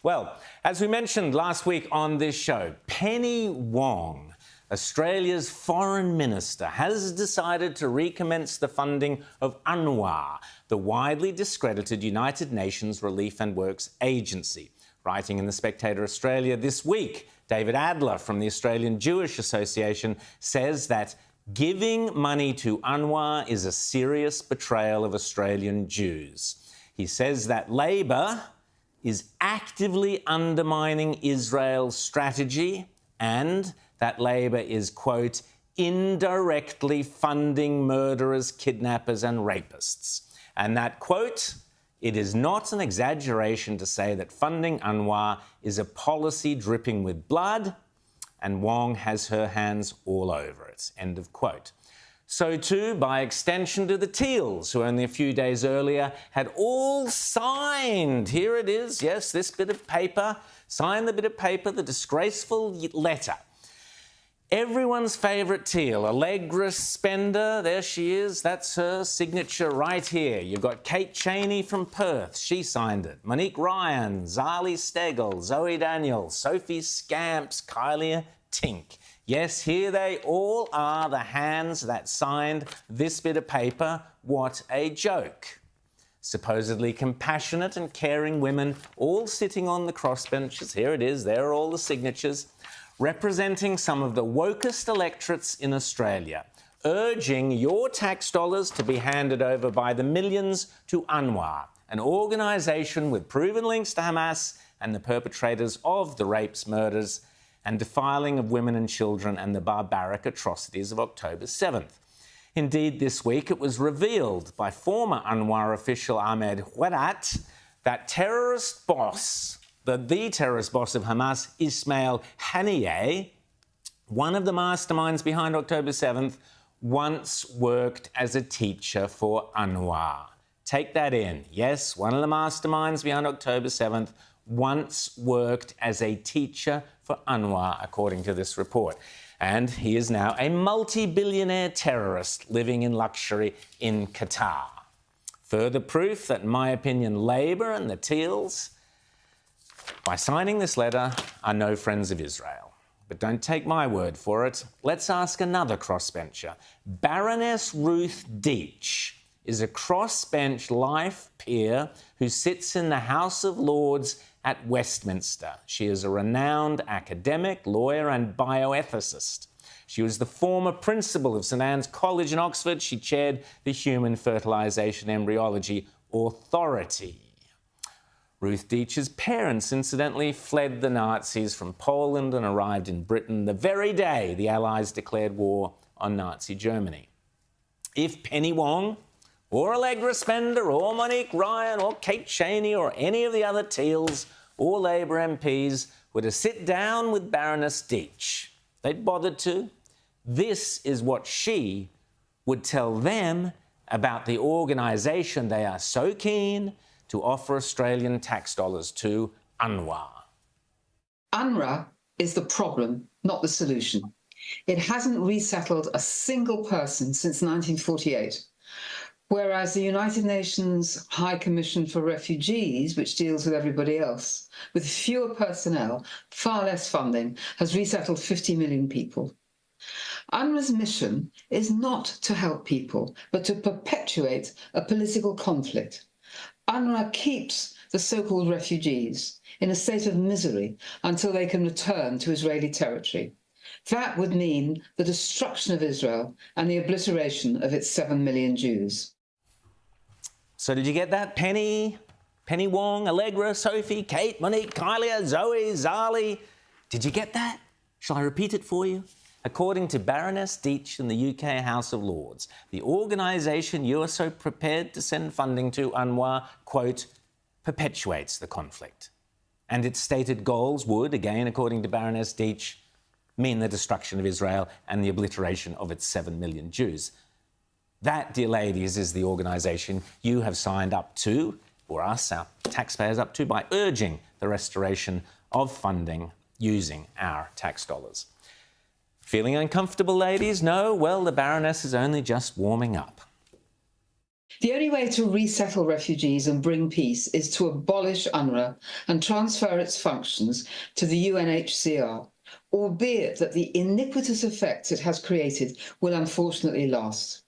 Well, as we mentioned last week on this show, Penny Wong, Australia's foreign minister, has decided to recommence the funding of UNRWA, the widely discredited United Nations Relief and Works Agency. Writing in the Spectator Australia this week, David Adler from the Australian Jewish Association says that giving money to UNRWA is a serious betrayal of Australian Jews. He says that Labor is actively undermining Israel's strategy and that Labor is, quote, indirectly funding murderers, kidnappers and rapists. And that, quote, it is not an exaggeration to say that funding UNRWA is a policy dripping with blood, and Wong has her hands all over it, end of quote. So too, by extension, to the Teals, who only a few days earlier had all signed, here it is, yes, this bit of paper, signed the bit of paper, the disgraceful letter. Everyone's favourite Teal, Allegra Spender, there she is, that's her signature right here. You've got Kate Cheney from Perth, she signed it. Monique Ryan, Zali Stegel, Zoe Daniels, Sophie Scamps, Kylie Tink. Yes, here they all are, the hands that signed this bit of paper. What a joke. Supposedly compassionate and caring women, all sitting on the crossbenches. Here it is, there are all the signatures, representing some of the wokest electorates in Australia, urging your tax dollars to be handed over by the millions to UNRWA, an organisation with proven links to Hamas and the perpetrators of the rapes, murders and defiling of women and children and the barbaric atrocities of October 7th. Indeed, this week it was revealed by former UNRWA official Ahmed Huerat that terrorist boss, the terrorist boss of Hamas, Ismail Haniyeh, one of the masterminds behind October 7th, once worked as a teacher for UNRWA. Take that in. Yes, one of the masterminds behind October 7th once worked as a teacher for UNRWA, according to this report. And he is now a multi-billionaire terrorist living in luxury in Qatar. Further proof that, in my opinion, Labor and the Teals, by signing this letter, are no friends of Israel. But don't take my word for it. Let's ask another crossbencher. Baroness Ruth Deach is a crossbench life peer who sits in the House of Lords at Westminster. She is a renowned academic, lawyer and bioethicist. She was the former principal of St Anne's College in Oxford. She chaired the Human Fertilisation Embryology Authority. Ruth Deach's parents, incidentally, fled the Nazis from Poland and arrived in Britain the very day the Allies declared war on Nazi Germany. If Penny Wong or Allegra Spender or Monique Ryan or Kate Cheney or any of the other Teals or Labor MPs were to sit down with Baroness Deach, they'd bothered to, this is what she would tell them about the organisation they are so keen to offer Australian tax dollars to, UNRWA. UNRWA is the problem, not the solution. It hasn't resettled a single person since 1948. Whereas the United Nations High Commission for Refugees, which deals with everybody else, with fewer personnel, far less funding, has resettled 50 million people. UNRWA's mission is not to help people, but to perpetuate a political conflict. UNRWA keeps the so-called refugees in a state of misery until they can return to Israeli territory. That would mean the destruction of Israel and the obliteration of its 7 million Jews. So did you get that? Penny Wong, Allegra, Sophie, Kate, Monique, Kylie, Zoe, Zali. Did you get that? Shall I repeat it for you? According to Baroness Deach in the UK House of Lords, the organisation you are so prepared to send funding to, UNRWA, quote, perpetuates the conflict. And its stated goals would, again, according to Baroness Deach, mean the destruction of Israel and the obliteration of its 7 million Jews. That, dear ladies, is the organisation you have signed up to, or us, our taxpayers, up to, by urging the restoration of funding using our tax dollars. Feeling uncomfortable, ladies? No? Well, the Baroness is only just warming up. The only way to resettle refugees and bring peace is to abolish UNRWA and transfer its functions to the UNHCR, albeit that the iniquitous effects it has created will unfortunately last.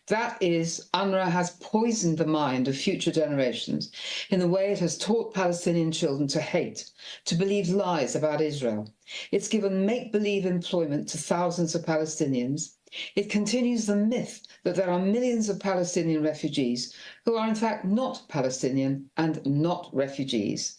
That is, UNRWA has poisoned the mind of future generations in the way it has taught Palestinian children to hate, to believe lies about Israel. It's given make-believe employment to thousands of Palestinians. It continues the myth that there are millions of Palestinian refugees who are in fact not Palestinian and not refugees.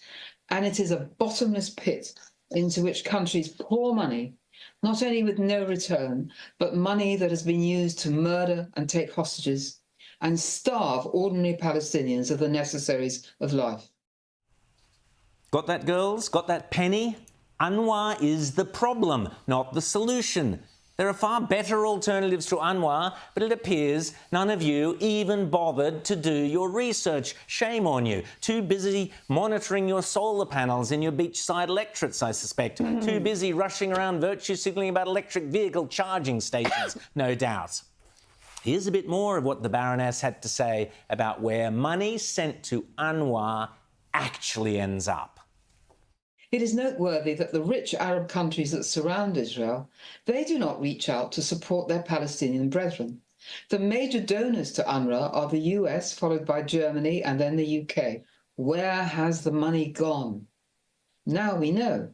And it is a bottomless pit into which countries pour money, not only with no return, but money that has been used to murder and take hostages and starve ordinary Palestinians of the necessaries of life. Got that, girls? Got that, Penny? UNRWA is the problem, not the solution. There are far better alternatives to UNRWA, but it appears none of you even bothered to do your research. Shame on you. Too busy monitoring your solar panels in your beachside electorates, I suspect. Too busy rushing around virtue signalling about electric vehicle charging stations, no doubt. Here's a bit more of what the Baroness had to say about where money sent to UNRWA actually ends up. It is noteworthy that the rich Arab countries that surround Israel, they do not reach out to support their Palestinian brethren. The major donors to UNRWA are the US, followed by Germany, and then the UK. Where has the money gone? Now we know,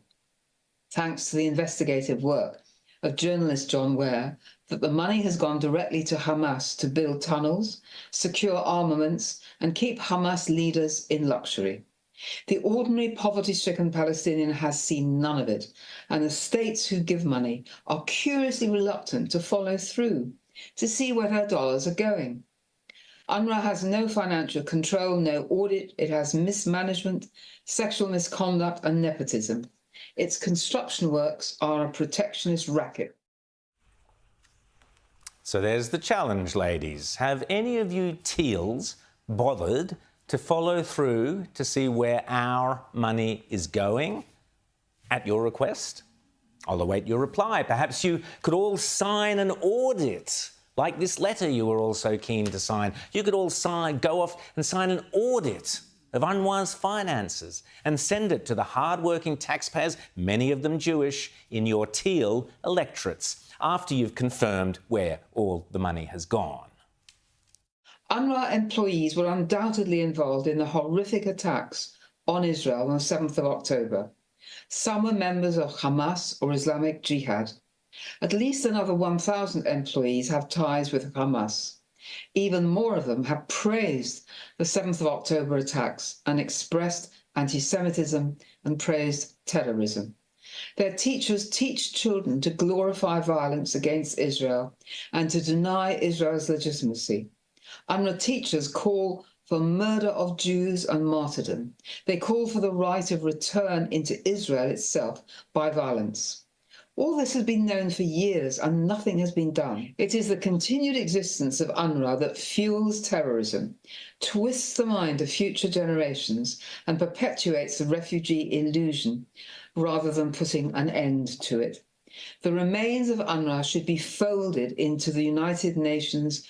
thanks to the investigative work of journalist John Ware, that the money has gone directly to Hamas to build tunnels, secure armaments, and keep Hamas leaders in luxury. The ordinary poverty-stricken Palestinian has seen none of it, and the states who give money are curiously reluctant to follow through, to see where their dollars are going. UNRWA has no financial control, no audit. It has mismanagement, sexual misconduct and nepotism. Its construction works are a protectionist racket. So there's the challenge, ladies. Have any of you Teals bothered to follow through to see where our money is going at your request? I'll await your reply. Perhaps you could all sign an audit, like this letter you were all so keen to sign. You could all go off and sign an audit of UNRWA's finances and send it to the hard-working taxpayers, many of them Jewish, in your Teal electorates, after you've confirmed where all the money has gone. UNRWA employees were undoubtedly involved in the horrific attacks on Israel on the 7th of October. Some were members of Hamas or Islamic Jihad. At least another 1,000 employees have ties with Hamas. Even more of them have praised the 7th of October attacks and expressed anti-Semitism and praised terrorism. Their teachers teach children to glorify violence against Israel and to deny Israel's legitimacy. UNRWA teachers call for murder of Jews and martyrdom. They call for the right of return into Israel itself by violence. All this has been known for years and nothing has been done. It is the continued existence of UNRWA that fuels terrorism, twists the mind of future generations and perpetuates the refugee illusion rather than putting an end to it. The remains of UNRWA should be folded into the United Nations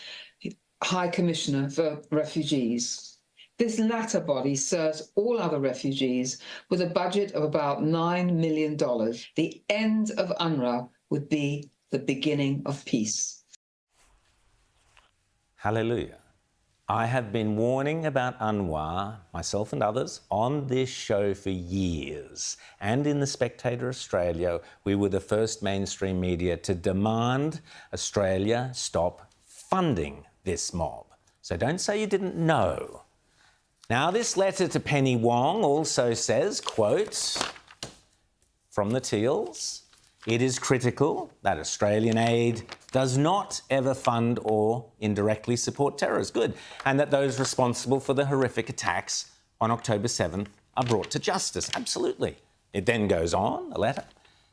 High Commissioner for Refugees. This latter body serves all other refugees with a budget of about $9 million. The end of UNRWA would be the beginning of peace. Hallelujah. I have been warning about UNRWA, myself and others, on this show for years. And in the Spectator Australia, we were the first mainstream media to demand Australia stop funding this mob. So don't say you didn't know. Now, this letter to Penny Wong also says, quote, from the Teals, it is critical that Australian aid does not ever fund or indirectly support terrorists. Good. And that those responsible for the horrific attacks on October 7th are brought to justice. Absolutely. It then goes on, a letter,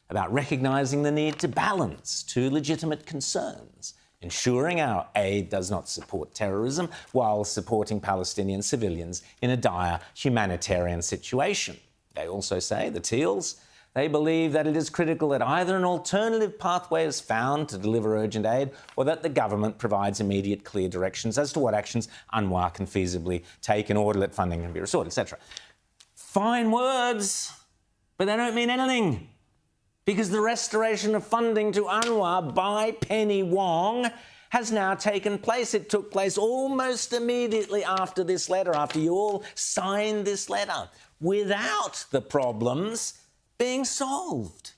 about recognising the need to balance two legitimate concerns, ensuring our aid does not support terrorism while supporting Palestinian civilians in a dire humanitarian situation. They also say, the Teals, They believe that it is critical that either an alternative pathway is found to deliver urgent aid or that the government provides immediate clear directions as to what actions UNRWA can feasibly take in order that funding can be restored, etc. Fine words, but they don't mean anything, because the restoration of funding to UNRWA by Penny Wong has now taken place. It took place almost immediately after this letter, after you all signed this letter, without the problems being solved.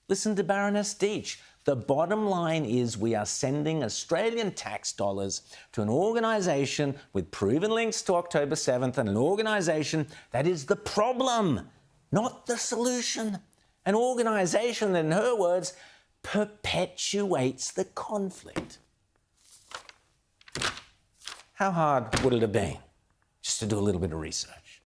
Listen to Baroness Deach. The bottom line is we are sending Australian tax dollars to an organisation with proven links to October 7th and an organisation that is the problem, not the solution. An organisation that, in her words, perpetuates the conflict. How hard would it have been just to do a little bit of research?